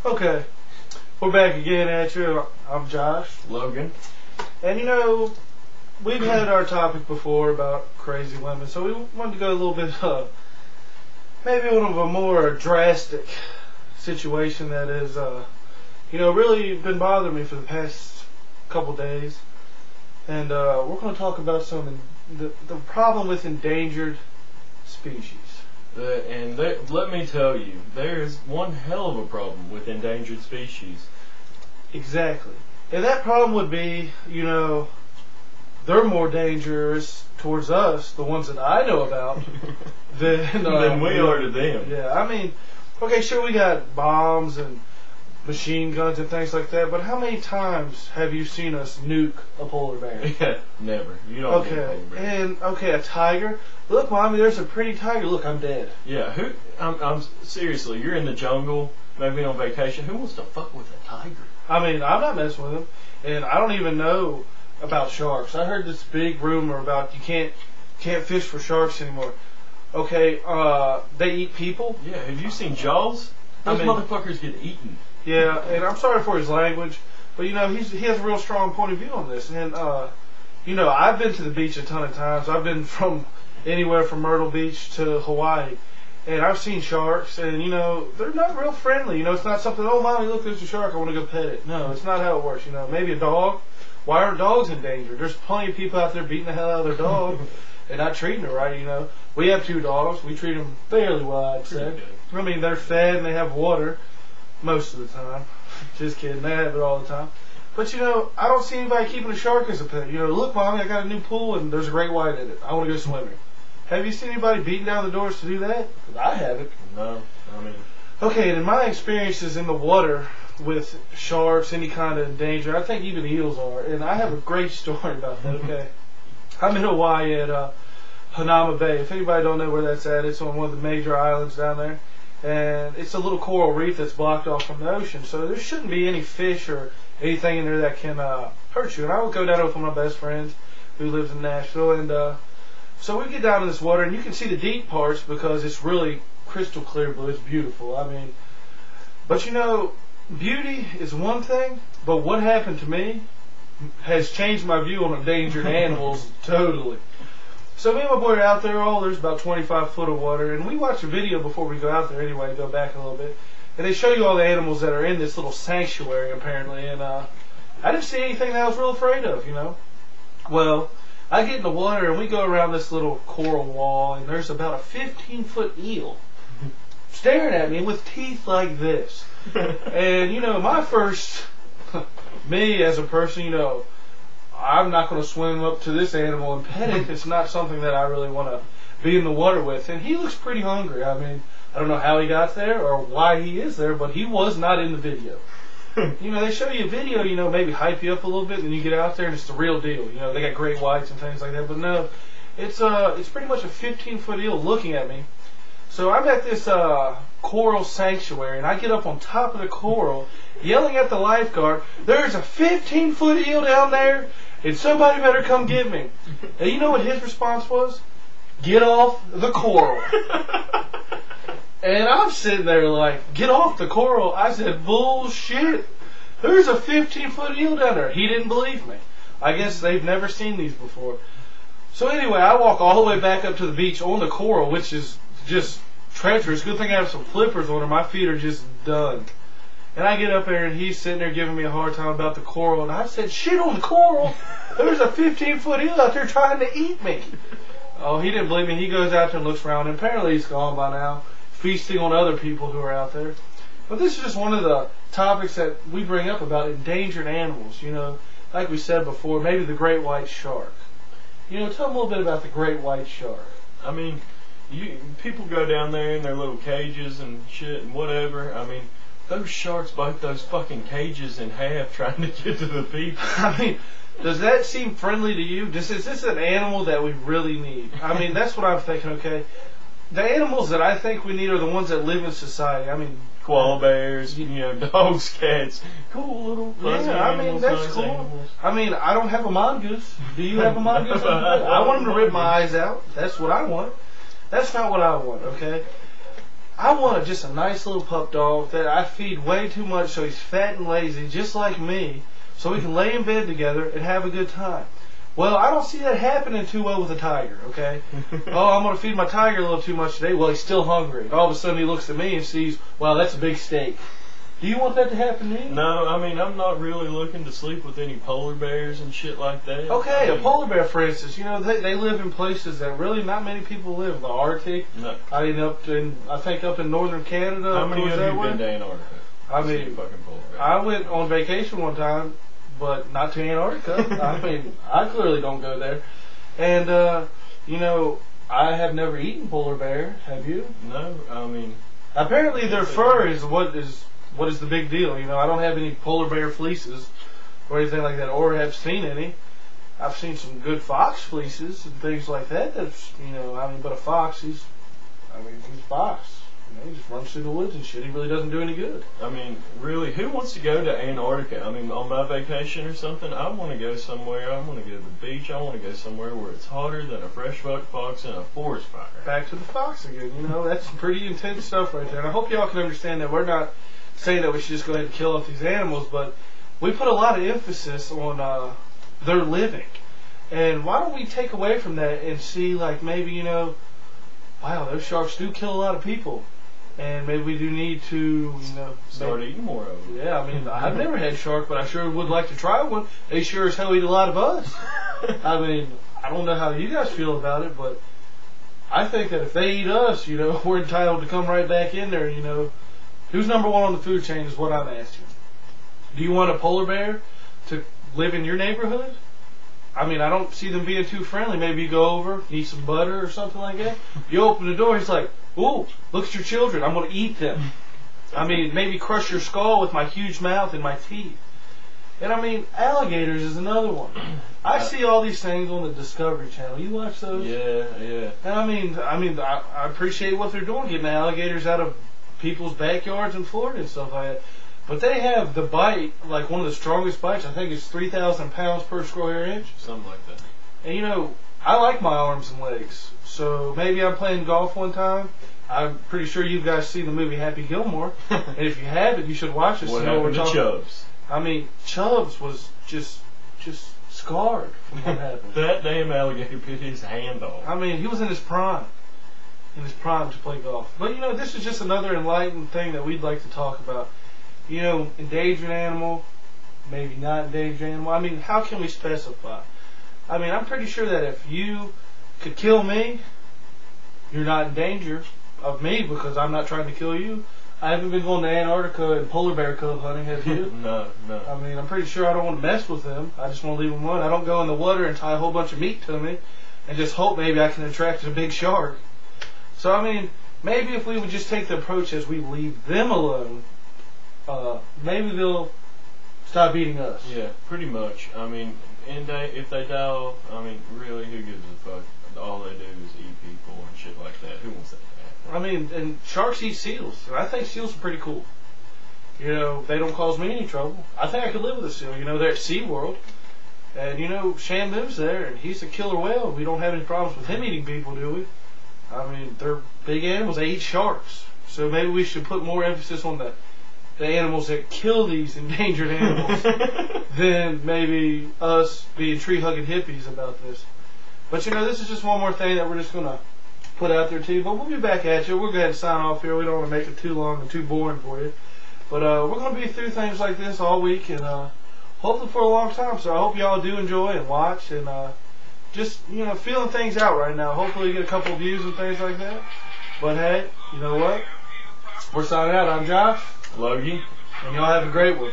Okay, we're back again at you. I'm Josh. Logan. And you know, we've had our topic before about crazy women, so we wanted to go a little bit, maybe one of a more drastic situation that has, really been bothering me for the past couple days. And we're going to talk about the problem with endangered species. Let me tell you, there's one hell of a problem with endangered species. Exactly. And that problem would be, they're more dangerous towards us, the ones that I know about, than we are to them. Yeah, I mean, okay, sure, we got bombs and machine guns and things like that, but how many times have you seen us nuke a polar bear? Yeah, never. You don't. Okay, nuke a polar bear. and a tiger. Look, mommy, there's a pretty tiger. Look, I'm dead. Yeah, I'm seriously. You're in the jungle, maybe on vacation. Who wants to fuck with a tiger? I mean, I'm not messing with them, and I don't even know about sharks. I heard this big rumor about you can't fish for sharks anymore. Okay, they eat people. Yeah, have you seen Jaws? Those motherfuckers get eaten. Yeah, and I'm sorry for his language, but he has a real strong point of view on this. And I've been to the beach a ton of times. I've been from anywhere from Myrtle Beach to Hawaii, and I've seen sharks, and they're not real friendly. It's not something, oh mommy, look, there's a shark, I want to go pet it. No, it's not how it works. Maybe a dog. Why aren't dogs endangered? There's plenty of people out there beating the hell out of their dog and not treating it right. We have 2 dogs. We treat them fairly well, I'd say. I mean, they're fed and they have water most of the time. Just kidding. They have it all the time. But, I don't see anybody keeping a shark as a pet. Look, mommy, I got a new pool and there's a great white in it. I want to go swimming. Have you seen anybody beating down the doors to do that? 'Cause I haven't. No, I mean. Okay, and in my experiences in the water with sharks, any kind of danger, I think even eels are. And I have a great story about that, okay? I'm in Hawaii at Hanauma Bay. If anybody don't know where that's at, it's on one of the major islands down there. And it's a little coral reef that's blocked off from the ocean. So there shouldn't be any fish or anything in there that can hurt you. And I would go down there with one of my best friends who lives in Nashville. And so we get down in this water, and you can see the deep parts because it's really crystal clear blue. It's beautiful. I mean, but beauty is one thing, but what happened to me has changed my view on endangered animals totally. So me and my boy are out there. There's about 25 foot of water, and we watch a video before we go out there anyway, to go back a little bit. And they show you all the animals that are in this little sanctuary, apparently. And I didn't see anything that I was real afraid of, Well, I get in the water, and we go around this little coral wall, and there's about a 15-foot eel staring at me with teeth like this. And, my first, me as a person, I'm not going to swim up to this animal and pet it. It's not something that I really want to be in the water with. And he looks pretty hungry. I mean, I don't know how he got there or why he is there, but he was not in the video. They show you a video, maybe hype you up a little bit, and then you get out there and it's the real deal. They got great whites and things like that. But no, it's pretty much a 15-foot eel looking at me. So I'm at this coral sanctuary, and I get up on top of the coral, yelling at the lifeguard, "There's a 15-foot eel down there, and somebody better come get me." And you know what his response was? "Get off the coral." And I'm sitting there like, "Get off the coral?" I said, "Bullshit. There's a 15-foot eel down there." He didn't believe me. I guess they've never seen these before. So anyway, I walk all the way back up to the beach on the coral, which is just treacherous. Good thing I have some flippers on, or my feet are just done. And I get up there, and he's sitting there giving me a hard time about the coral. And I said, "Shit on the coral. There's a 15-foot eel out there trying to eat me." Oh, he didn't believe me. He goes out there and looks around. And apparently he's gone by now, feasting on other people who are out there. But this is just one of the topics that we bring up about endangered animals. Like we said before, maybe the great white shark. Tell them a little bit about the great white shark. I mean, people go down there in their little cages and shit and whatever. I mean, those sharks bite those fucking cages in half trying to get to the people. I mean, does that seem friendly to you? Is this an animal that we really need? I mean, that's what I'm thinking, okay? The animals that I think we need are the ones that live in society. I mean, koala bears, dogs, cats, cool little fuzzy animals, that's cool. Animals. I mean, I don't have a mongoose. Do you have a mongoose? I want him to rip my eyes out. That's what I want. That's not what I want, okay? I want just a nice little pup dog that I feed way too much so he's fat and lazy, just like me, so we can lay in bed together and have a good time. Well, I don't see that happening too well with a tiger, okay? Oh, I'm going to feed my tiger a little too much today. Well, he's still hungry. All of a sudden he looks at me and sees, wow, that's a big steak. Do you want that to happen to me? No, I mean, I'm not really looking to sleep with any polar bears and shit like that. Okay, a polar bear, for instance, you know, they live in places that really not many people live. The Arctic. No. I think up in northern Canada. How many of you been to Antarctica? I mean, fucking polar bear. I went on vacation one time, but not to Antarctica. I mean, I clearly don't go there. And, you know, I have never eaten polar bear. Have you? No, I mean... Apparently their fur is what is the big deal. You know, I don't have any polar bear fleeces or anything like that, or have seen any. I've seen some good fox fleeces and things like that. That's, you know, I mean, but a fox, he's a fox. You know, he just runs through the woods and shit. He really doesn't do any good. I mean, really, who wants to go to Antarctica? I mean, on my vacation or something, I want to go somewhere. I want to go to the beach. I want to go somewhere where it's hotter than a freshwater fox in a forest fire. Back to the fox again. You know, that's some pretty intense stuff right there. And I hope y'all can understand that we're not saying that we should just go ahead and kill off these animals, but we put a lot of emphasis on their living. And why don't we take away from that and see, like, maybe, you know, wow, those sharks do kill a lot of people. And maybe we do need to, you know... Start eating more of them. Yeah, I mean, I've never had shark, but I sure would like to try one. They sure as hell eat a lot of us. I mean, I don't know how you guys feel about it, but I think that if they eat us, you know, we're entitled to come right back in there, you know. Who's number one on the food chain is what I'm asking. Do you want a polar bear to live in your neighborhood? I mean, I don't see them being too friendly. Maybe you go over, eat some butter or something like that. You open the door, he's like, ooh, look at your children. I'm going to eat them. I mean, maybe crush your skull with my huge mouth and my teeth. And I mean, alligators is another one. I see all these things on the Discovery Channel. You watch those? Yeah. And I appreciate what they're doing, getting alligators out of people's backyards in Florida and stuff like that. But they have the bite, like one of the strongest bites. I think it's 3,000 pounds per square inch. Something like that. And you know, I like my arms and legs. So maybe I'm playing golf one time. I'm pretty sure you guys see the movie Happy Gilmore. And if you haven't, you should watch it. What happened to Chubbs? I mean, Chubbs was just scarred from what happened. That damn alligator bit his hand off. I mean, he was in his prime. To play golf. But you know, this is just another enlightened thing that we'd like to talk about. You know, endangered animal, maybe not endangered animal. I mean, how can we specify? I mean, I'm pretty sure that if you could kill me, you're not in danger of me because I'm not trying to kill you. I haven't been going to Antarctica and polar bear cub hunting, have you? No. I mean, I'm pretty sure I don't want to mess with them. I just want to leave them alone. I don't go in the water and tie a whole bunch of meat to me and just hope maybe I can attract a big shark. So, I mean, maybe if we would just take the approach as we leave them alone, maybe they'll stop eating us. Yeah, pretty much. I mean, if they die off, I mean, really, who gives a fuck? All they do is eat people and shit like that. Who wants that to happen? I mean, and sharks eat seals. And I think seals are pretty cool. You know, they don't cause me any trouble. I think I could live with a seal. You know, they're at SeaWorld. And, you know, Shamu's there, and he's a killer whale. We don't have any problems with him eating people, do we? I mean, they're big animals. They eat sharks. So maybe we should put more emphasis on the animals that kill these endangered animals than maybe us being tree-hugging hippies about this. But, you know, this is just one more thing that we're just going to put out there, too. But we'll be back at you. We're going to sign off here. We don't want to make it too long and too boring for you. But we're going to be through things like this all week and hopefully for a long time. So I hope y'all do enjoy and watch and just, you know, feeling things out right now. Hopefully you get a couple of views and things like that. But, hey, you know what? We're signing out. I'm Josh. Logie. And y'all have a great one.